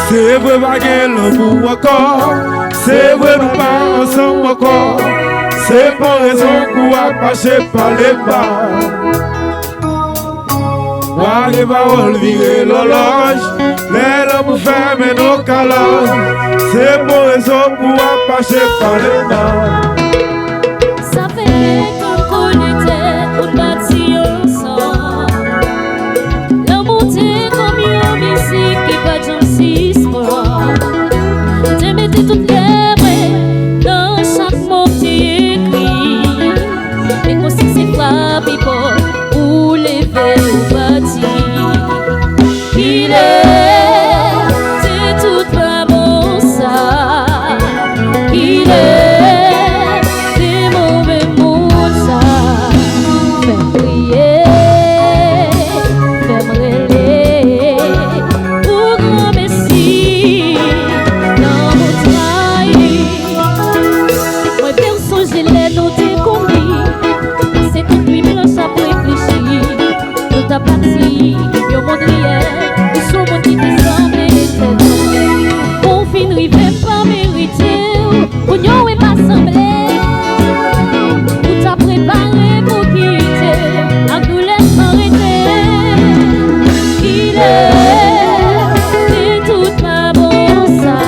C'est vrai, baguer l'amour encore. C'est vrai, nous pas ensemble encore. C'est pas raison pour passer par les bas. Moi, les paroles virer l'horloge. Les l'amour ferme nos caloges. C'est pas raison pour passer par les bas. Ça fait qu'on connaît, on bâtit ensemble. L'amour c'est comme une musique qui va dans six mois. Tu mettais toutes les vraies dans chaque mot que tu écris. Et qu'on sait que c'est pas people ou les verres ou bâtis. Il est, c'est tout pas bon ça. Il est, c'est mauvais mots ça. Fais prier, fais brûler. Pour grand messie, dans mon trahi. Moi, perso, j'ai les noté combien. C'est toute nuit blanche à réfléchir. Tout a parti, yo monde réel. Ils sont mon qui t'essemble et t'es on fin rive pas mériter. Pour nous et pas sembler. Tout a préparé pour quitter. À nous laisse m'arrêter. Il est, c'est tout ma bon ça.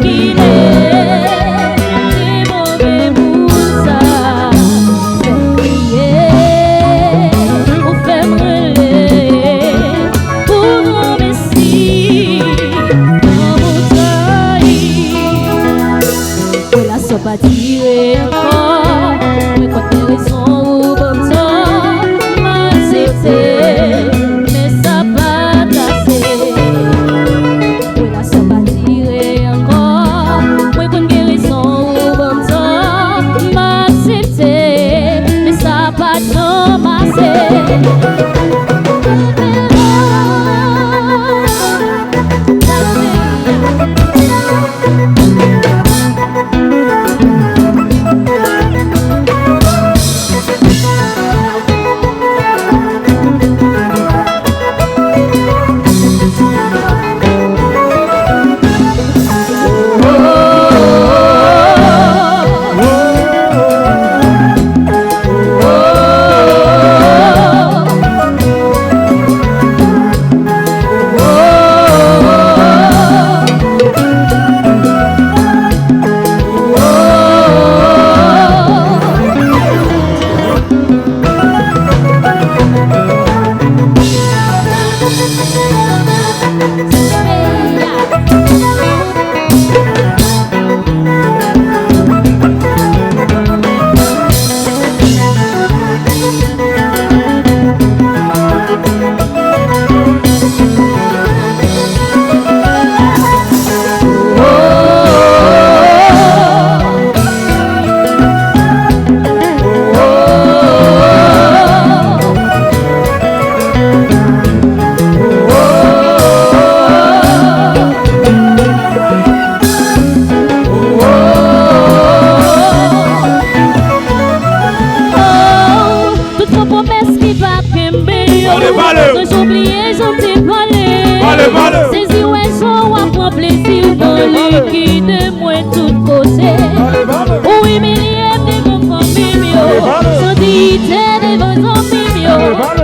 Il est, c'est mauvais pour ça. Fais prier, pour faire brûler. Pour grand messie, dans mon trahi. Voilà, ça va tirer encore. Mais quand t'es raison ou bon temps, m'accepter. Mais ça va tasser. Voilà, ça va tirer encore. Mais quand t'es raison ou bon temps, m'accepter. Mais ça va ramasser.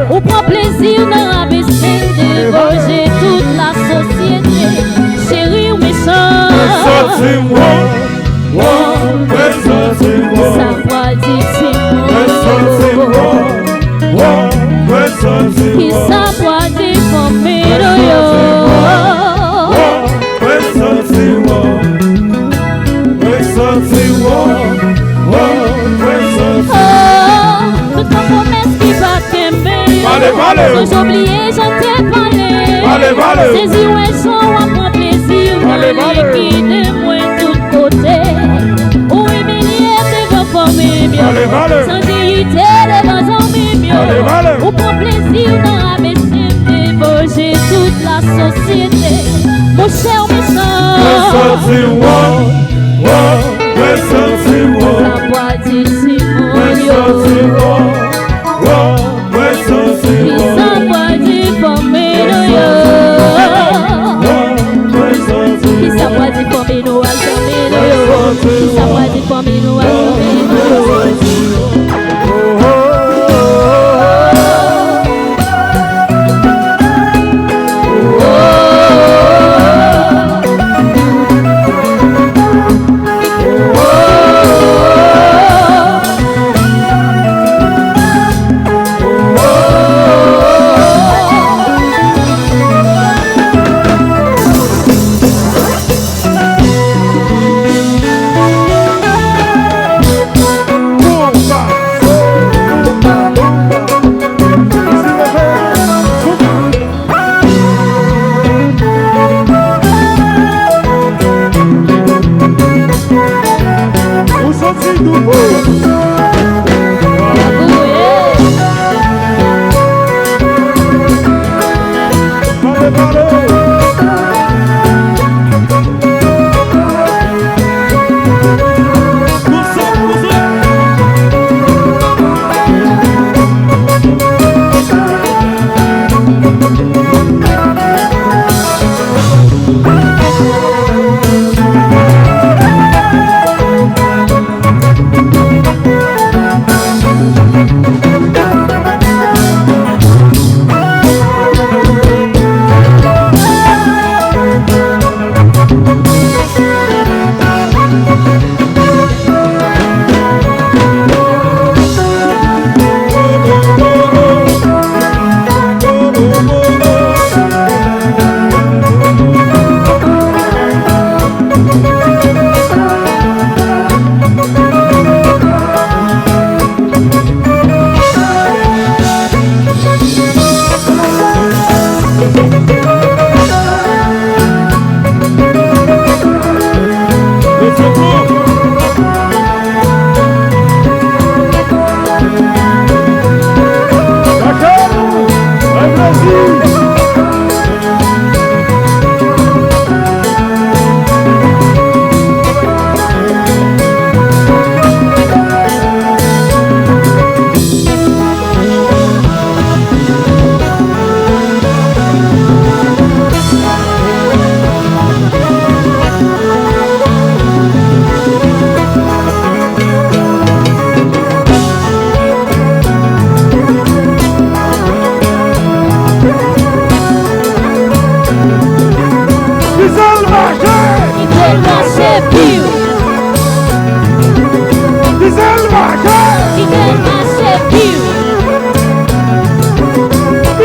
Ou prend plaisir dans la baisser, déroger toute la société. Chéri ou méchant, ça va dire qui ça va dire comme toute la promesse qui va t'aimer. Sans oublier, j'en t'ai parlé. Saisi ou un son, on prend plaisir. Qui de moi de tous côtés. Ou humilié devant former mieux. Sans dignité devant zombie mieux. Ou prend plaisir dans la baisser, débaucher toute la société. Mon cher méchant. Ça va dire si moi.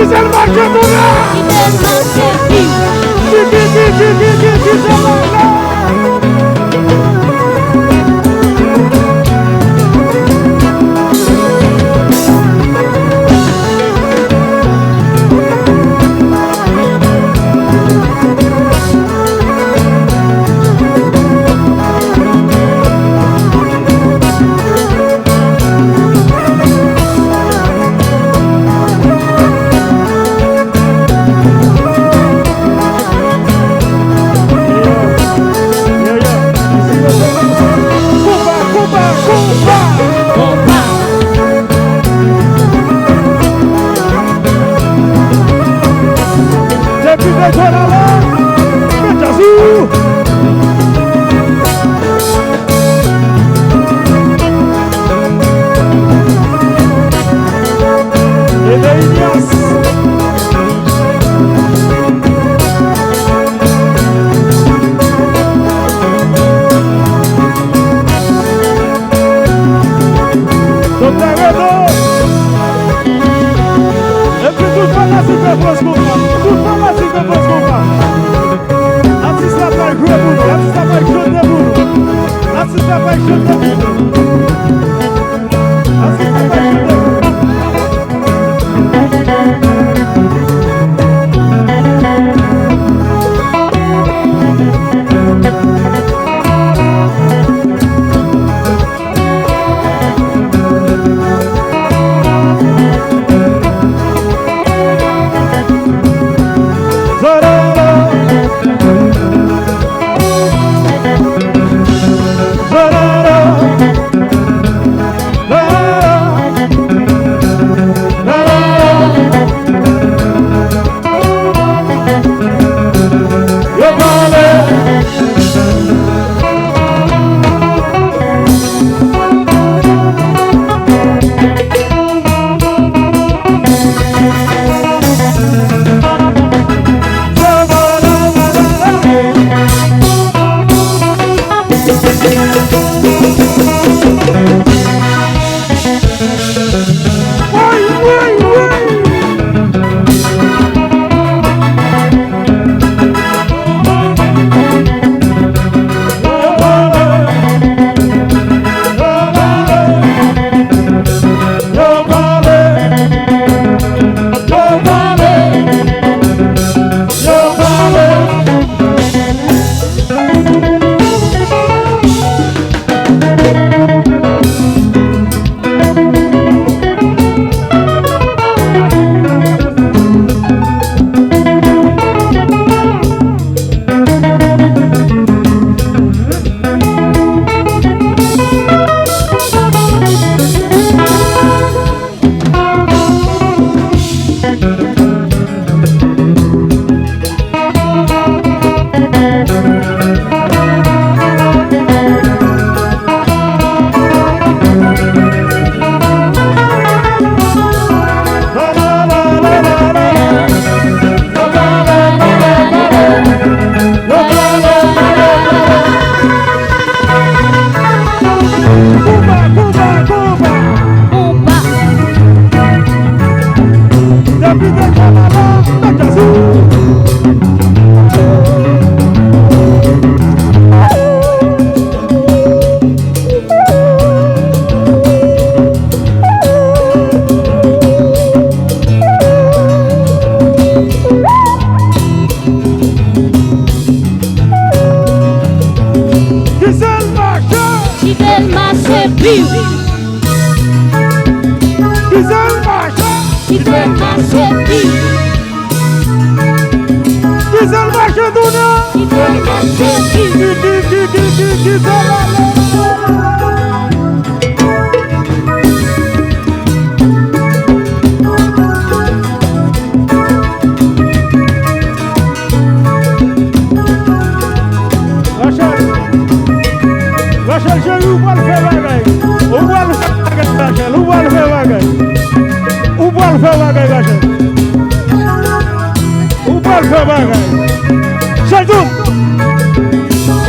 c'est le marché tout là? Qui fait marcher plus? Qui c'est là?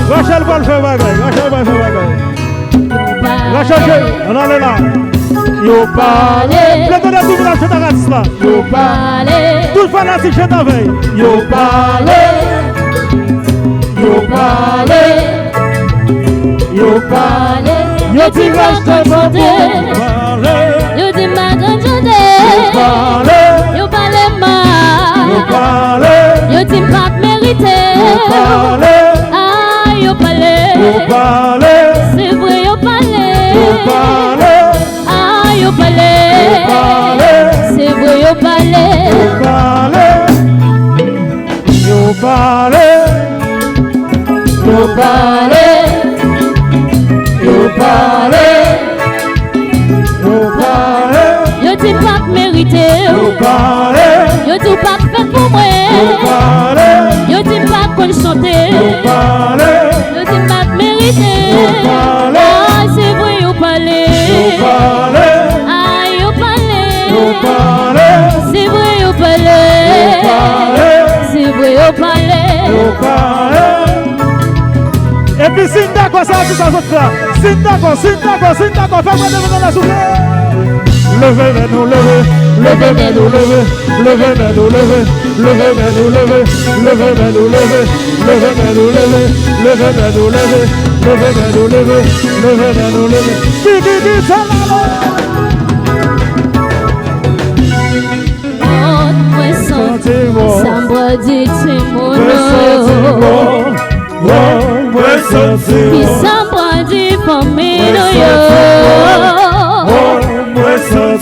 Rachel va le faire bagay. Rachel, on a le là. Yo parlé. Le temps de tout le monde chante à ça. Yo parlé. Tout le fanatique chante à veille. Yo parlé. Yo parlé. Yo parlé. Yo dit ma grande journée. Yo dit ma grande journée. Yo parlé ma. Yo dit pas mérité. Ah yo parlé. C'est vrai yo parlé. Ah yo parlé. C'est vrai yo parlé. Yo parlé. Yo parlé. Yo parlé. Yo parlé. Yo dit pas mérité. Yo parlé. Yo dit pas fait pour moi. Yo parlé. Yo dit pas qu'on chanter. Yo parlé. Yo dit pas mérité. Yo parlé. Ah c'est vrai yo parlé. Yo parlé. Ah yo parlé. Yo parlé. C'est vrai yo parlé. C'est vrai yo parlé. Yo parlé. Et puis si d'accord ça tout ça autres là. Si d'accord, fais-moi de la souffle. Levez nous lever, levez nous lever, levez nous lever, levez nous lever, levez nous lever, levez nous lever, levez nous lever, levez nous lever, levez nous lever. Qui ça là? Moi senti, ça me dit c'est mon nom. Qui ça me dit famille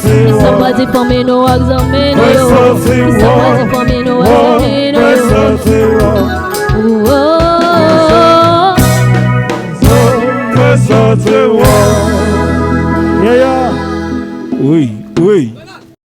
Qui ça me dit famille nous examiner Qui ça me dit famille nous examiner. Oui, oui.